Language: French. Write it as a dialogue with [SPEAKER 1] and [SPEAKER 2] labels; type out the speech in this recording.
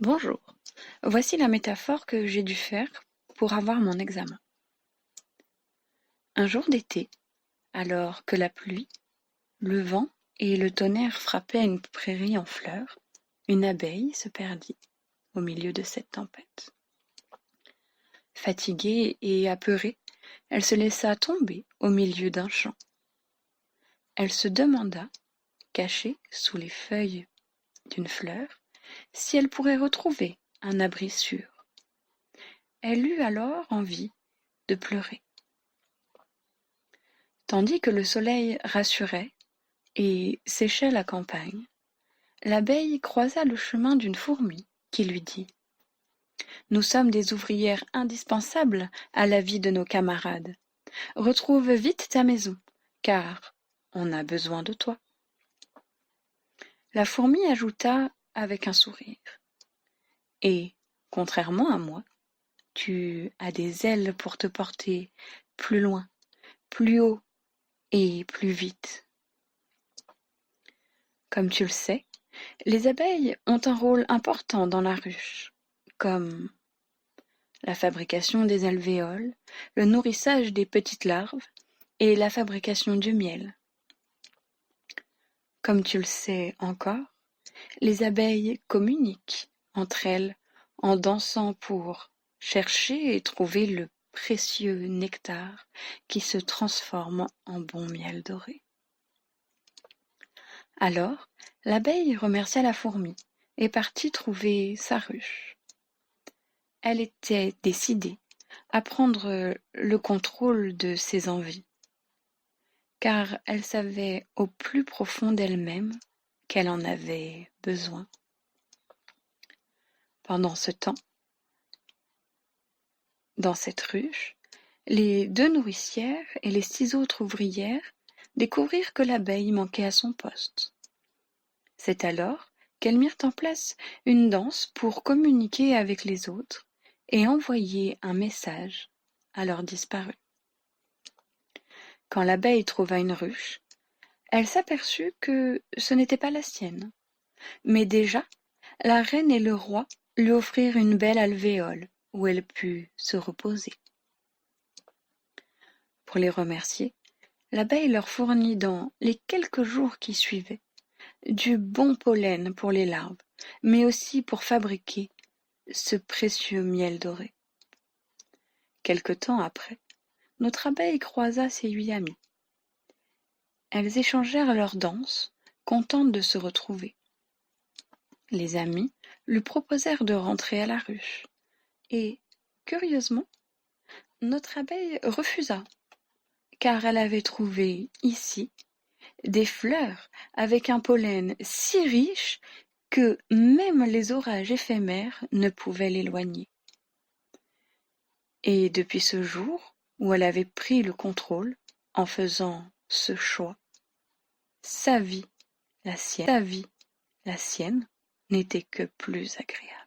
[SPEAKER 1] Bonjour, voici la métaphore que j'ai dû faire pour avoir mon examen. Un jour d'été, alors que la pluie, le vent et le tonnerre frappaient une prairie en fleurs, une abeille se perdit au milieu de cette tempête. Fatiguée et apeurée, elle se laissa tomber au milieu d'un champ. Elle se demanda, cachée sous les feuilles d'une fleur, si elle pourrait retrouver un abri sûr. Elle eut alors envie de pleurer. Tandis que le soleil rassurait et séchait la campagne, l'abeille croisa le chemin d'une fourmi qui lui dit : « Nous sommes des ouvrières indispensables à la vie de nos camarades. Retrouve vite ta maison, car on a besoin de toi. » La fourmi ajouta avec un sourire : « Et, contrairement à moi, tu as des ailes pour te porter plus loin, plus haut et plus vite. » Comme tu le sais, les abeilles ont un rôle important dans la ruche, comme la fabrication des alvéoles, le nourrissage des petites larves et la fabrication du miel. Comme tu le sais encore, les abeilles communiquent entre elles en dansant pour chercher et trouver le précieux nectar qui se transforme en bon miel doré. Alors, l'abeille remercia la fourmi et partit trouver sa ruche. Elle était décidée à prendre le contrôle de ses envies, car elle savait au plus profond d'elle-même qu'elle en avait besoin. Pendant ce temps, dans cette ruche, les 2 nourricières et les 6 autres ouvrières découvrirent que l'abeille manquait à son poste. C'est alors qu'elles mirent en place une danse pour communiquer avec les autres et envoyer un message à leurs disparus. Quand l'abeille trouva une ruche, elle s'aperçut que ce n'était pas la sienne, mais déjà la reine et le roi lui offrirent une belle alvéole où elle put se reposer. Pour les remercier, l'abeille leur fournit dans les quelques jours qui suivaient du bon pollen pour les larves, mais aussi pour fabriquer ce précieux miel doré. Quelque temps après, notre abeille croisa ses 8 amies. Elles échangèrent leurs danses, contentes de se retrouver. Les amies lui proposèrent de rentrer à la ruche, et, curieusement, notre abeille refusa, car elle avait trouvé ici des fleurs avec un pollen si riche que même les orages éphémères ne pouvaient l'éloigner. Et depuis ce jour où elle avait pris le contrôle en faisant ce choix, sa vie, la sienne, n'était que plus agréable.